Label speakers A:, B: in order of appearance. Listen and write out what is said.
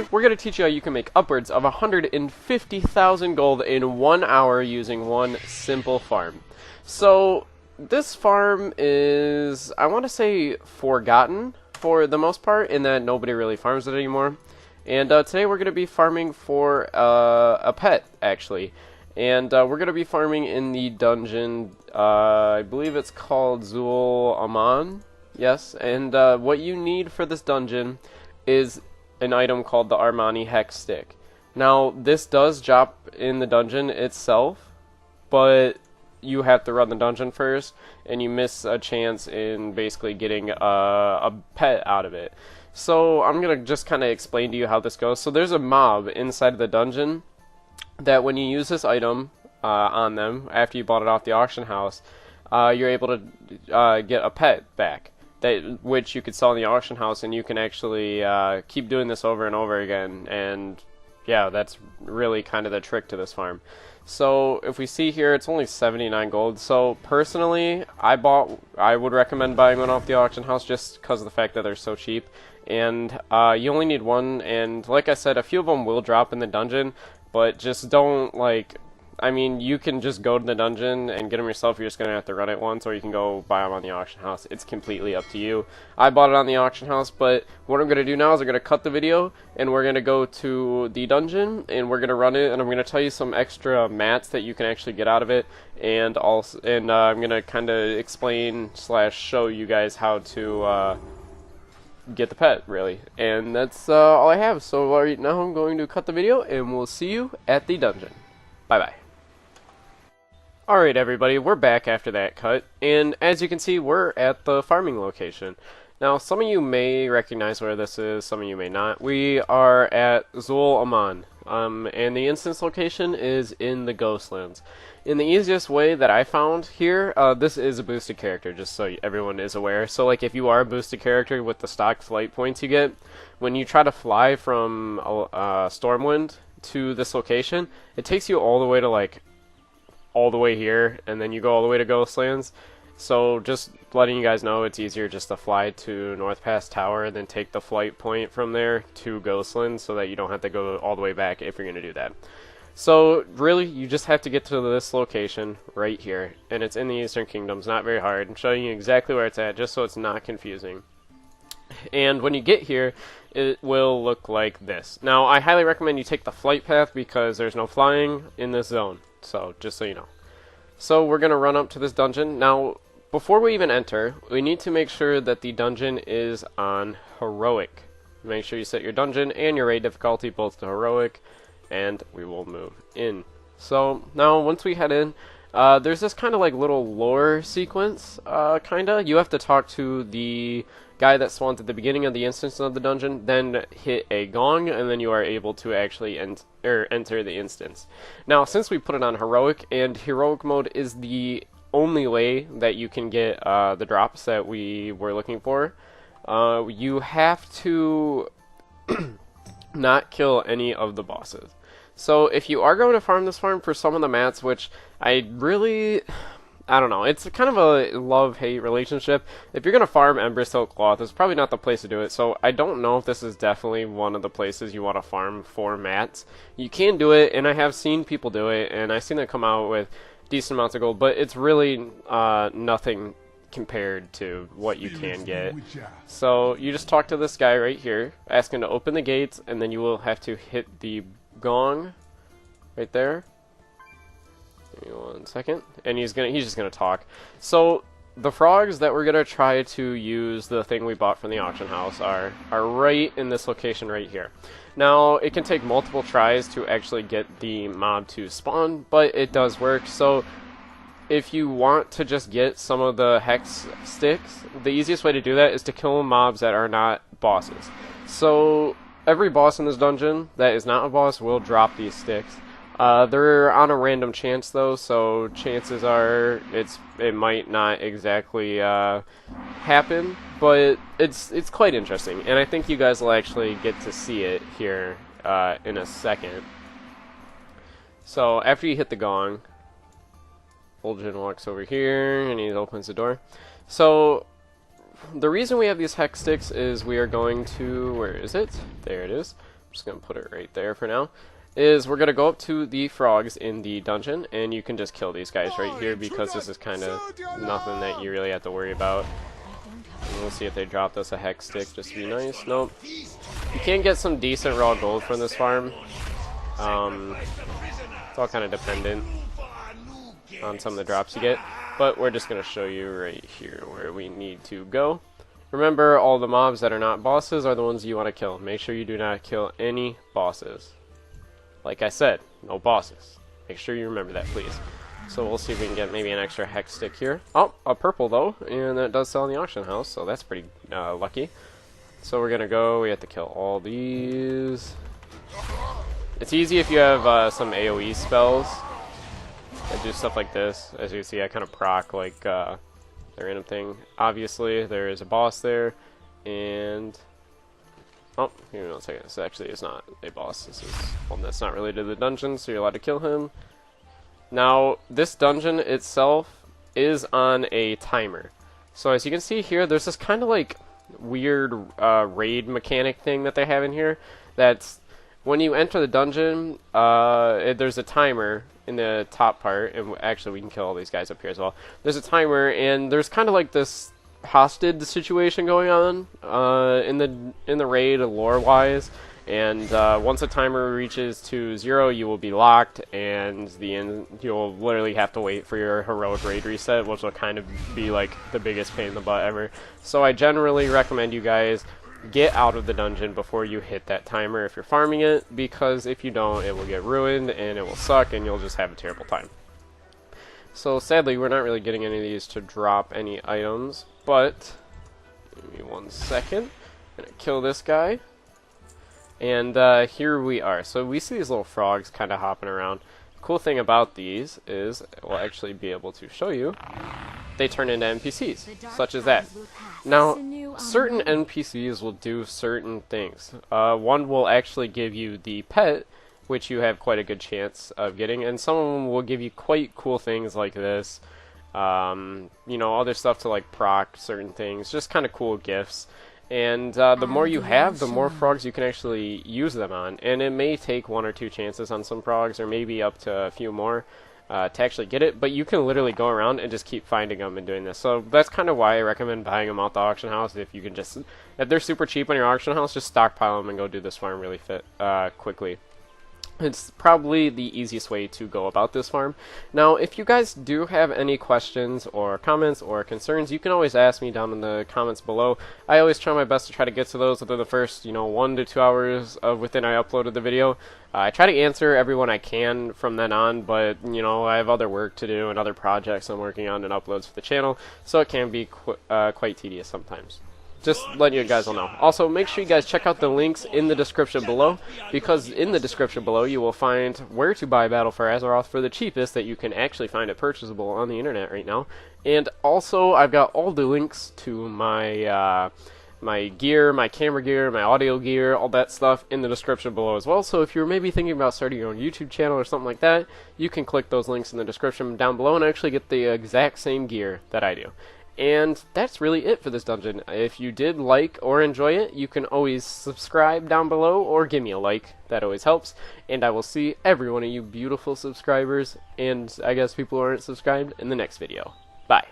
A: today we're going to teach you how you can make upwards of 150,000 gold in 1 hour using one simple farm. So this farm is, I want to say, forgotten for the most part, in that nobody really farms it anymore. And today we're going to be farming for a pet, actually. And we're going to be farming in the dungeon, I believe it's called Zul Aman. Yes, and what you need for this dungeon is an item called the Armani Hex Stick. Now, this does drop in the dungeon itself, but you have to run the dungeon first, and you miss a chance in basically getting a pet out of it. So I'm going to just kind of explain to you how this goes. So there's a mob inside of the dungeon that when you use this item on them, after you bought it off the auction house, you're able to get a pet back, which you could sell in the auction house, and you can actually keep doing this over and over again. And yeah, that's really kind of the trick to this farm. So if we see here, it's only 79 gold. So personally, I would recommend buying one off the auction house just because of the fact that they're so cheap. And you only need one, and like I said, a few of them will drop in the dungeon, but just don't, like, I mean, you can just go to the dungeon and get them yourself. You're just going to have to run it once, or you can go buy them on the auction house. It's completely up to you. I bought it on the auction house, but what I'm going to do now is I'm going to cut the video, and we're going to go to the dungeon, and we're going to run it, and I'm going to tell you some extra mats that you can actually get out of it, and also, I'm going to kind of explain / show you guys how to get the pet, really. And that's all I have. So right now I'm going to cut the video, and we'll see you at the dungeon. Bye-bye. Alright everybody, we're back after that cut, and as you can see, we're at the farming location. Now, some of you may recognize where this is, some of you may not. We are at Zul Aman, and the instance location is in the Ghostlands. In the easiest way that I found here, this is a boosted character, just so everyone is aware. So, like, if you are a boosted character with the stock flight points you get, when you try to fly from Stormwind to this location, it takes you all the way to, like, all the way here, and then you go all the way to Ghostlands. So just letting you guys know, it's easier just to fly to North Pass Tower and then take the flight point from there to Ghostlands, so that you don't have to go all the way back if you're going to do that. So really, you just have to get to this location right here, and it's in the Eastern Kingdoms. Not very hard. I'm showing you exactly where it's at, just so it's not confusing. And when you get here, it will look like this. Now, I highly recommend you take the flight path because there's no flying in this zone. So, just so you know. So, we're going to run up to this dungeon. Now, before we even enter, we need to make sure that the dungeon is on heroic. Make sure you set your dungeon and your raid difficulty both to heroic, and we will move in. So, now, once we head in, there's this kind of like little lore sequence, kinda. You have to talk to the guy that spawns at the beginning of the instance of the dungeon, then hit a gong, and then you are able to actually enter the instance. Now, since we put it on heroic, and heroic mode is the only way that you can get the drops that we were looking for, you have to not kill any of the bosses. So if you are going to farm this farm for some of the mats, which I don't know, it's kind of a love-hate relationship. If you're going to farm Ember Silk Cloth, it's probably not the place to do it, so I don't know if this is definitely one of the places you want to farm for mats. You can do it, and I have seen people do it, and I've seen them come out with decent amounts of gold, but it's really nothing compared to what you can get. So you just talk to this guy right here, ask him to open the gates, and then you will have to hit the gong right there. Give me 1 second, and he's just gonna talk. So the frogs that we're gonna try to use the thing we bought from the auction house are right in this location right here. Now, it can take multiple tries to actually get the mob to spawn, but it does work. So if you want to just get some of the hex sticks, the easiest way to do that is to kill mobs that are not bosses. So every boss in this dungeon that is not a boss will drop these sticks. They're on a random chance though, so chances are it might not exactly happen, but it's quite interesting, and I think you guys will actually get to see it here in a second. So after you hit the gong, Fulgen walks over here and he opens the door. So the reason we have these hex sticks is we are going to, where is it? There it is. just going to put it right there for now, is we're going to go up to the frogs in the dungeon, and you can just kill these guys right here because this is kind of nothing that you really have to worry about. And we'll see if they dropped us a hex stick just to be nice. Nope. You can get some decent raw gold from this farm. It's all kind of dependent on some of the drops you get, but we're just going to show you right here where we need to go. Remember, all the mobs that are not bosses are the ones you want to kill. Make sure you do not kill any bosses. Like I said, no bosses. Make sure you remember that, please. So we'll see if we can get maybe an extra hex stick here. Oh, a purple though, and that does sell in the auction house, so that's pretty lucky. So we're gonna go, we have to kill all these. It's easy if you have some AoE spells that do stuff like this. As you can see, I kind of proc like the random thing. Obviously, there is a boss there, and oh, give me 1 second. This actually is not a boss. This is one that's not related to the dungeon, so you're allowed to kill him. Now, this dungeon itself is on a timer. So as you can see here, there's this kind of like weird raid mechanic thing that they have in here. That's when you enter the dungeon, there's a timer in the top part, and actually we can kill all these guys up here as well. There's a timer, and there's kind of like this hostage situation going on in the raid lore-wise. And once the timer reaches to 0, you will be locked, and you'll literally have to wait for your heroic raid reset, which will kind of be like the biggest pain in the butt ever. So I generally recommend you guys get out of the dungeon before you hit that timer if you're farming it, because if you don't, it will get ruined and it will suck and you'll just have a terrible time. So sadly, we're not really getting any of these to drop any items, but give me 1 second. I'm gonna kill this guy. And here we are. So we see these little frogs kind of hopping around. The cool thing about these is we'll actually be able to show you they turn into NPCs, such as that. Now, certain NPCs will do certain things. One will actually give you the pet, which you have quite a good chance of getting, and some of them will give you quite cool things like this. You know, other stuff to like proc certain things, just kind of cool gifts. And the more you have, the more frogs you can actually use them on. And it may take 1 or 2 chances on some frogs, or maybe up to a few more to actually get it. But you can literally go around and just keep finding them and doing this. So that's kind of why I recommend buying them out the auction house. If you can just, if they're super cheap on your auction house, just stockpile them and go do this farm really quickly. It's probably the easiest way to go about this farm. Now, if you guys do have any questions or comments or concerns, you can always ask me down in the comments below. I always try my best to try to get to those within the first, 1 to 2 hours of within I uploaded the video. I try to answer everyone I can from then on, but, I have other work to do and other projects I'm working on and uploads for the channel, so it can be quite tedious sometimes. Just letting you guys all know. Also, make sure you guys check out the links in the description below, because in the description below you will find where to buy Battle for Azeroth for the cheapest that you can actually find it purchasable on the internet right now. And also, I've got all the links to my my gear, my camera gear, my audio gear, all that stuff in the description below as well. So if you're maybe thinking about starting your own YouTube channel or something like that, you can click those links in the description down below and actually get the exact same gear that I do. And that's really it for this dungeon. If you did like or enjoy it, you can always subscribe down below or give me a like. That always helps. And I will see every one of you beautiful subscribers, and I guess people who aren't subscribed, in the next video. Bye.